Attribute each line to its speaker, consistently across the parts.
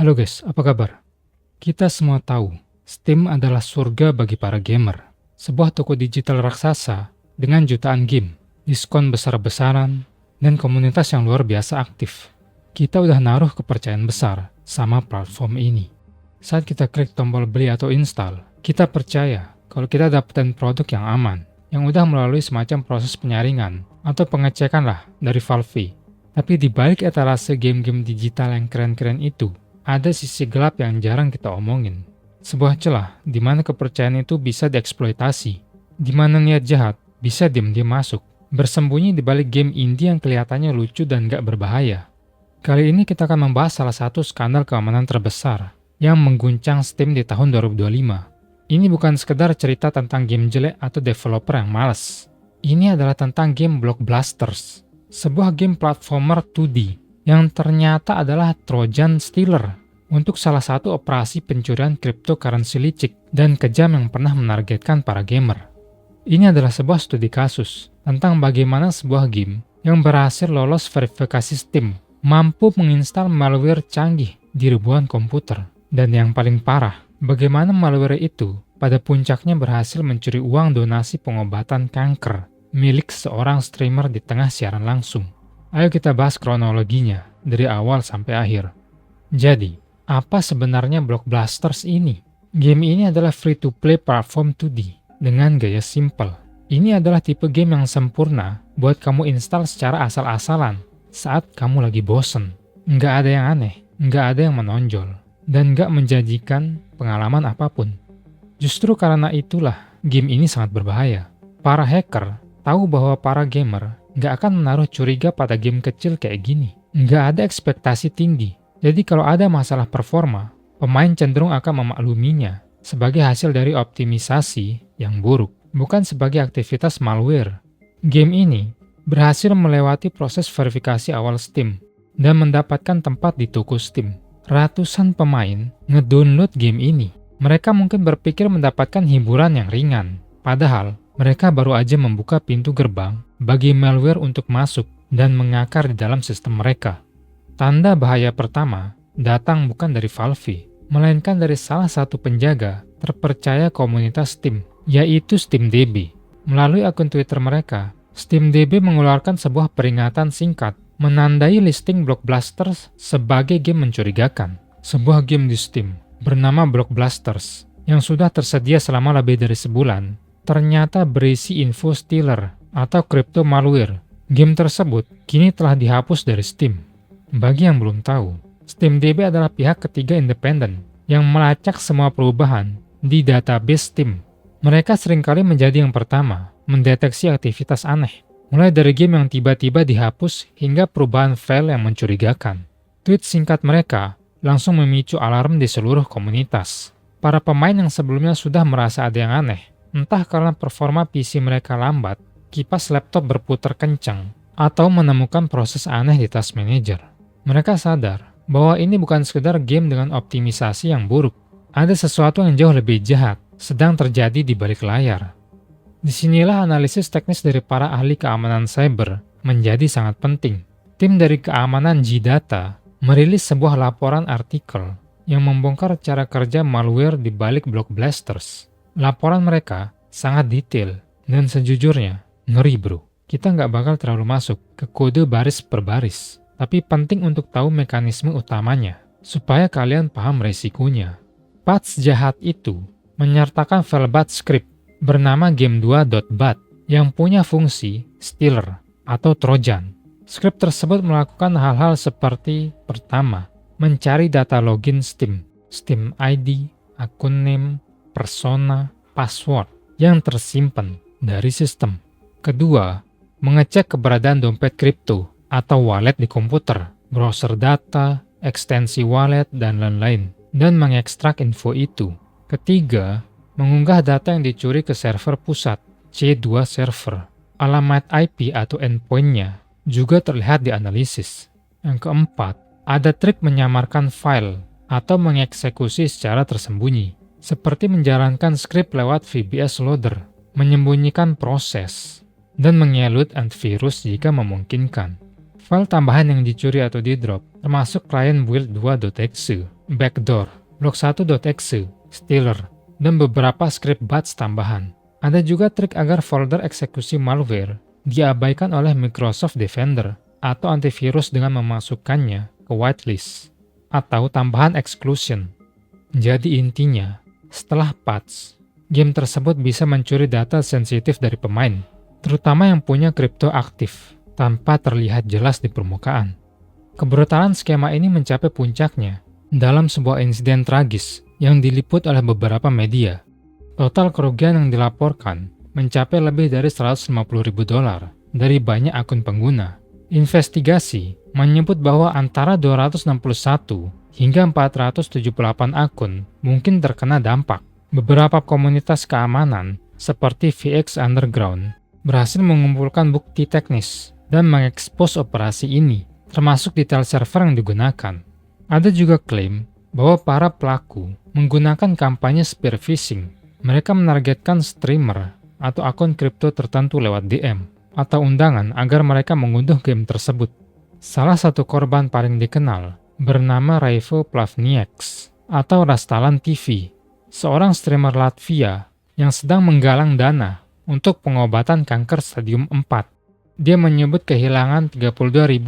Speaker 1: Halo guys, apa kabar? Kita semua tahu, Steam adalah surga bagi para gamer. Sebuah toko digital raksasa dengan jutaan game, diskon besar-besaran, dan komunitas yang luar biasa aktif. Kita udah naruh kepercayaan besar sama platform ini. Saat kita klik tombol beli atau install, kita percaya kalau kita dapetin produk yang aman, yang udah melalui semacam proses penyaringan atau pengecekan lah dari Valve. Tapi di balik etalase game-game digital yang keren-keren itu, ada sisi gelap yang jarang kita omongin. Sebuah celah di mana kepercayaan itu bisa dieksploitasi, di mana niat jahat bisa diam-diam masuk, bersembunyi di balik game indie yang kelihatannya lucu dan gak berbahaya. Kali ini kita akan membahas salah satu skandal keamanan terbesar yang mengguncang Steam di tahun 2025. Ini bukan sekedar cerita tentang game jelek atau developer yang malas. Ini adalah tentang game Block Blasters, sebuah game platformer 2D yang ternyata adalah Trojan Stealer untuk salah satu operasi pencurian cryptocurrency licik dan kejam yang pernah menargetkan para gamer. Ini adalah sebuah studi kasus tentang bagaimana sebuah game yang berhasil lolos verifikasi Steam mampu menginstal malware canggih di ribuan komputer. Dan yang paling parah, bagaimana malware itu pada puncaknya berhasil mencuri uang donasi pengobatan kanker milik seorang streamer di tengah siaran langsung. Ayo kita bahas kronologinya dari awal sampai akhir. Jadi, apa sebenarnya Block Blasters ini? Game ini adalah free-to-play platform 2D dengan gaya simple. Ini adalah tipe game yang sempurna buat kamu install secara asal-asalan saat kamu lagi bosen. Nggak ada yang aneh, nggak ada yang menonjol, dan nggak menjanjikan pengalaman apapun. Justru karena itulah game ini sangat berbahaya. Para hacker tahu bahwa para gamer nggak akan menaruh curiga pada game kecil kayak gini. Nggak ada ekspektasi tinggi. Jadi kalau ada masalah performa, pemain cenderung akan memakluminya sebagai hasil dari optimisasi yang buruk, bukan sebagai aktivitas malware. Game ini berhasil melewati proses verifikasi awal Steam dan mendapatkan tempat di toko Steam. Ratusan pemain ngedownload game ini. Mereka mungkin berpikir mendapatkan hiburan yang ringan, padahal mereka baru aja membuka pintu gerbang bagi malware untuk masuk dan mengakar di dalam sistem mereka. Tanda bahaya pertama datang bukan dari Valve, melainkan dari salah satu penjaga terpercaya komunitas Steam, yaitu SteamDB. Melalui akun Twitter mereka, SteamDB mengeluarkan sebuah peringatan singkat menandai listing Block Blasters sebagai game mencurigakan. Sebuah game di Steam bernama Block Blasters yang sudah tersedia selama lebih dari sebulan ternyata berisi info stealer atau crypto malware. Game tersebut kini telah dihapus dari Steam. Bagi yang belum tahu, SteamDB adalah pihak ketiga independen yang melacak semua perubahan di database Steam. Mereka seringkali menjadi yang pertama mendeteksi aktivitas aneh, mulai dari game yang tiba-tiba dihapus hingga perubahan file yang mencurigakan. Tweet singkat mereka langsung memicu alarm di seluruh komunitas. Para pemain yang sebelumnya sudah merasa ada yang aneh, entah karena performa PC mereka lambat, kipas laptop berputar kencang, atau menemukan proses aneh di Task Manager. Mereka sadar bahwa ini bukan sekedar game dengan optimisasi yang buruk. Ada sesuatu yang jauh lebih jahat sedang terjadi di balik layar. Disinilah analisis teknis dari para ahli keamanan cyber menjadi sangat penting. Tim dari keamanan G-Data merilis sebuah laporan artikel yang membongkar cara kerja malware di balik Block Blasters. Laporan mereka sangat detail dan sejujurnya ngeri bro. Kita nggak bakal terlalu masuk ke kode baris per baris, tapi penting untuk tahu mekanisme utamanya supaya kalian paham resikonya. Patch jahat itu menyertakan file bat script bernama game2.bat yang punya fungsi stealer atau trojan. Script tersebut melakukan hal-hal seperti pertama, mencari data login Steam, Steam ID, akun name, persona, password yang tersimpan dari sistem. Kedua, mengecek keberadaan dompet kripto atau wallet di komputer, browser data, ekstensi wallet, dan lain-lain, dan mengekstrak info itu. Ketiga, mengunggah data yang dicuri ke server pusat, C2 server. Alamat IP atau endpoint-nya juga terlihat di analisis. Yang keempat, ada trik menyamarkan file atau mengeksekusi secara tersembunyi, seperti menjalankan skrip lewat VBS Loader, menyembunyikan proses, dan mengelut antivirus jika memungkinkan. File tambahan yang dicuri atau di-drop termasuk klien build2.exe backdoor, block1.exe, stealer, dan beberapa script bots tambahan. Ada juga trik agar folder eksekusi malware diabaikan oleh Microsoft Defender atau antivirus dengan memasukkannya ke whitelist atau tambahan exclusion. Jadi intinya, setelah patch, game tersebut bisa mencuri data sensitif dari pemain, terutama yang punya kripto aktif, tanpa terlihat jelas di permukaan. Kebrutalan skema ini mencapai puncaknya dalam sebuah insiden tragis yang diliput oleh beberapa media. Total kerugian yang dilaporkan mencapai lebih dari $150.000 dari banyak akun pengguna. Investigasi menyebut bahwa antara 261 hingga 478 akun mungkin terkena dampak. Beberapa komunitas keamanan seperti VX Underground berhasil mengumpulkan bukti teknis dan mengekspos operasi ini, termasuk detail server yang digunakan. Ada juga klaim bahwa para pelaku menggunakan kampanye spear phishing. Mereka menargetkan streamer atau akun kripto tertentu lewat DM atau undangan agar mereka mengunduh game tersebut. Salah satu korban paling dikenal bernama Raivo Plavnieks atau Rastalan TV, seorang streamer Latvia yang sedang menggalang dana untuk pengobatan kanker stadium 4. Dia menyebut kehilangan $32.000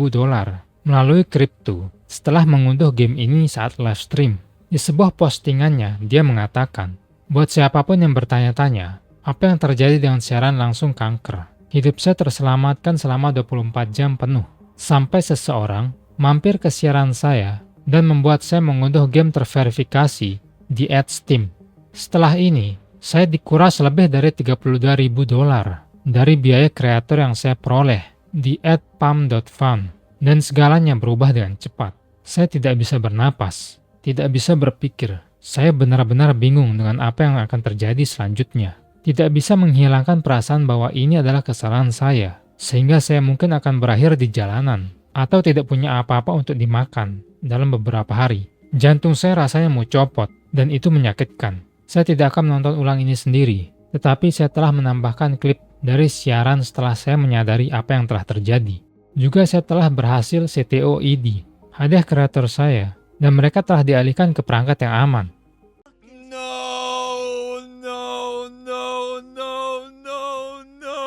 Speaker 1: melalui kripto setelah mengunduh game ini saat live stream. Di sebuah postingannya, dia mengatakan, "Buat siapapun yang bertanya-tanya, apa yang terjadi dengan siaran langsung kanker? Hidup saya terselamatkan selama 24 jam penuh, sampai seseorang mampir ke siaran saya dan membuat saya mengunduh game terverifikasi di Steam. Setelah ini, saya dikuras lebih dari $32.000 dari biaya kreator yang saya peroleh di @pam.fun, dan segalanya berubah dengan cepat. Saya tidak bisa bernapas, tidak bisa berpikir. Saya benar-benar bingung dengan apa yang akan terjadi selanjutnya. Tidak bisa menghilangkan perasaan bahwa ini adalah kesalahan saya, sehingga saya mungkin akan berakhir di jalanan, atau tidak punya apa-apa untuk dimakan dalam beberapa hari. Jantung saya rasanya mau copot, dan itu menyakitkan. Saya tidak akan menonton ulang ini sendiri, tetapi saya telah menambahkan klip dari siaran setelah saya menyadari apa yang telah terjadi. Juga saya telah berhasil CTOID, hadiah kreator saya, dan mereka telah dialihkan ke perangkat yang aman."
Speaker 2: No, no, no, no, no, no.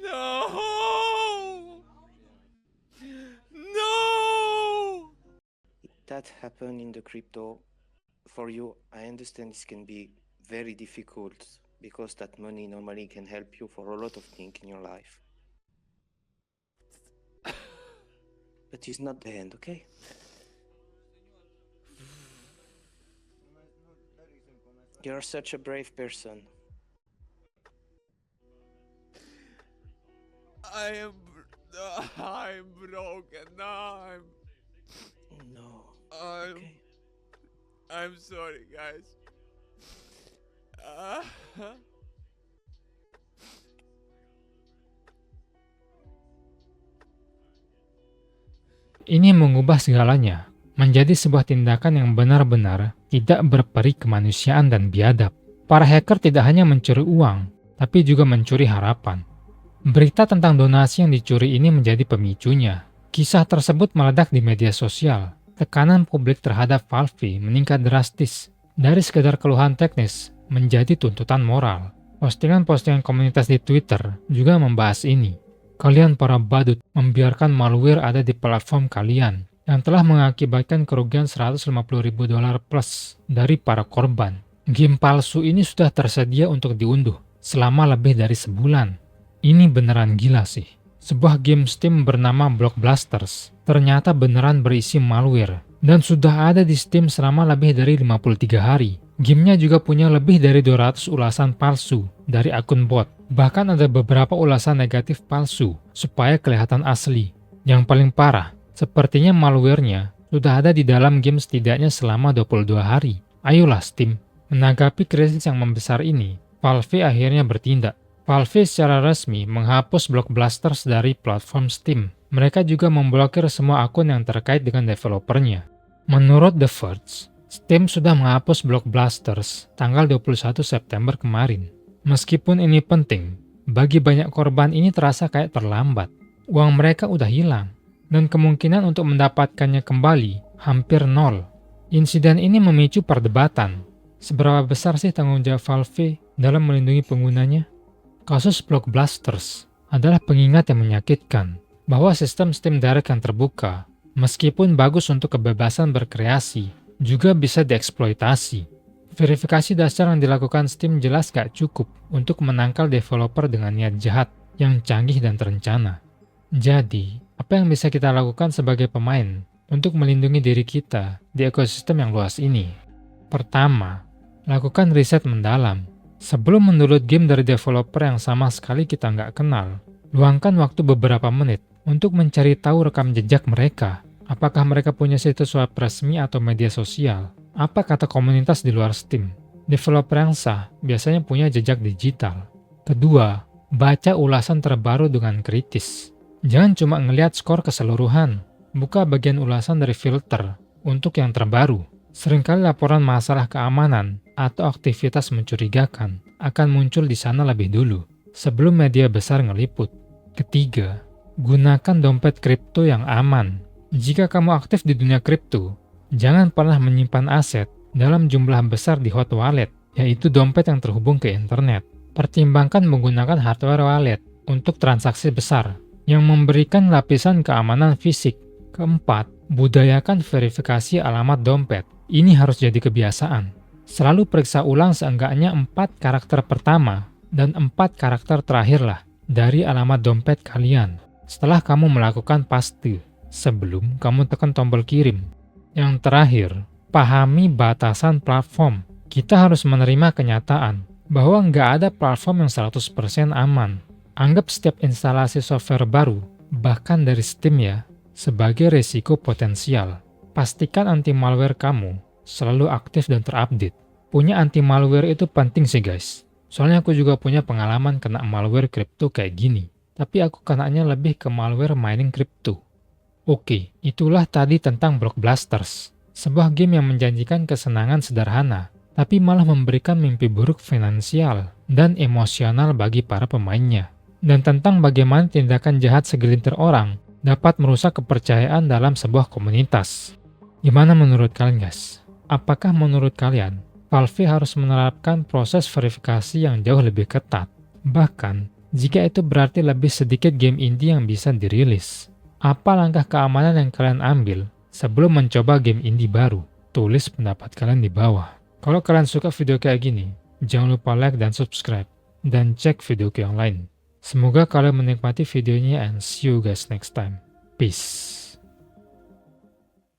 Speaker 2: No. No.
Speaker 3: That happened in the crypto. For you, I understand this can be very difficult because that money normally can help you for a lot of things in your life. But it's not the end, okay? You're such a brave person.
Speaker 2: I'm broken.
Speaker 3: No.
Speaker 2: I'm
Speaker 3: Okay.
Speaker 2: I'm sorry, guys.
Speaker 1: Ini mengubah segalanya menjadi sebuah tindakan yang benar-benar tidak berperi kemanusiaan dan biadab. Para hacker tidak hanya mencuri uang, tapi juga mencuri harapan. Berita tentang donasi yang dicuri ini menjadi pemicunya. Kisah tersebut meledak di media sosial. Tekanan publik terhadap Valve meningkat drastis. Dari sekedar keluhan teknis menjadi tuntutan moral. Postingan-postingan komunitas di Twitter juga membahas ini. Kalian para badut membiarkan malware ada di platform kalian yang telah mengakibatkan kerugian $150.000 plus dari para korban. Game palsu ini sudah tersedia untuk diunduh selama lebih dari sebulan. Ini beneran gila sih. Sebuah game Steam bernama Block Blasters ternyata beneran berisi malware dan sudah ada di Steam selama lebih dari 53 hari. Gamenya juga punya lebih dari 200 ulasan palsu dari akun bot. Bahkan ada beberapa ulasan negatif palsu supaya kelihatan asli. Yang paling parah, sepertinya malwarenya sudah ada di dalam game setidaknya selama 22 hari. Ayolah Steam. Menanggapi krisis yang membesar ini, Valve akhirnya bertindak. Valve secara resmi menghapus Block Blasters dari platform Steam. Mereka juga memblokir semua akun yang terkait dengan developernya. Menurut The Verge, Steam sudah menghapus Block Blasters tanggal 21 September kemarin. Meskipun ini penting, bagi banyak korban ini terasa kayak terlambat. Uang mereka udah hilang. dan kemungkinan untuk mendapatkannya kembali hampir nol. Insiden ini memicu perdebatan. Seberapa besar sih tanggung jawab Valve dalam melindungi penggunanya? Kasus Block Blasters adalah pengingat yang menyakitkan bahwa sistem Steam Direct yang terbuka, meskipun bagus untuk kebebasan berkreasi, juga bisa dieksploitasi. Verifikasi dasar yang dilakukan Steam jelas gak cukup untuk menangkal developer dengan niat jahat yang canggih dan terencana. Jadi, apa yang bisa kita lakukan sebagai pemain untuk melindungi diri kita di ekosistem yang luas ini? Pertama, lakukan riset mendalam. Sebelum mendownload game dari developer yang sama sekali kita nggak kenal, luangkan waktu beberapa menit untuk mencari tahu rekam jejak mereka. Apakah mereka punya situs web resmi atau media sosial? Apa kata komunitas di luar Steam? Developer yang sah biasanya punya jejak digital. Kedua, baca ulasan terbaru dengan kritis. Jangan cuma ngelihat skor keseluruhan. Buka bagian ulasan dari filter untuk yang terbaru. Seringkali laporan masalah keamanan atau aktivitas mencurigakan akan muncul di sana lebih dulu, sebelum media besar ngeliput. Ketiga, gunakan dompet kripto yang aman. Jika kamu aktif di dunia kripto, jangan pernah menyimpan aset dalam jumlah besar di hot wallet, yaitu dompet yang terhubung ke internet. Pertimbangkan menggunakan hardware wallet untuk transaksi besar, yang memberikan lapisan keamanan fisik. Keempat, budayakan verifikasi alamat dompet. Ini harus jadi kebiasaan. Selalu periksa ulang seenggaknya 4 karakter pertama dan 4 karakter terakhirlah dari alamat dompet kalian setelah kamu melakukan paste sebelum kamu tekan tombol kirim. Yang terakhir, pahami batasan platform. Kita harus menerima kenyataan bahwa nggak ada platform yang 100% aman. Anggap setiap instalasi software baru, bahkan dari Steam ya, sebagai risiko potensial. Pastikan anti-malware kamu selalu aktif dan terupdate. Punya anti-malware itu penting sih guys. Soalnya aku juga punya pengalaman kena malware kripto kayak gini. Tapi aku kenanya lebih ke malware mining kripto. Oke, itulah tadi tentang Block Blasters. Sebuah game yang menjanjikan kesenangan sederhana, tapi malah memberikan mimpi buruk finansial dan emosional bagi para pemainnya. Dan tentang bagaimana tindakan jahat segelintir orang dapat merusak kepercayaan dalam sebuah komunitas. Gimana menurut kalian guys? Apakah menurut kalian Valve harus menerapkan proses verifikasi yang jauh lebih ketat? Bahkan, jika itu berarti lebih sedikit game indie yang bisa dirilis. Apa langkah keamanan yang kalian ambil sebelum mencoba game indie baru? Tulis pendapat kalian di bawah. Kalau kalian suka video kayak gini, jangan lupa like dan subscribe. Dan cek video yang lain. Semoga kalian menikmati videonya and see you guys next time. Peace.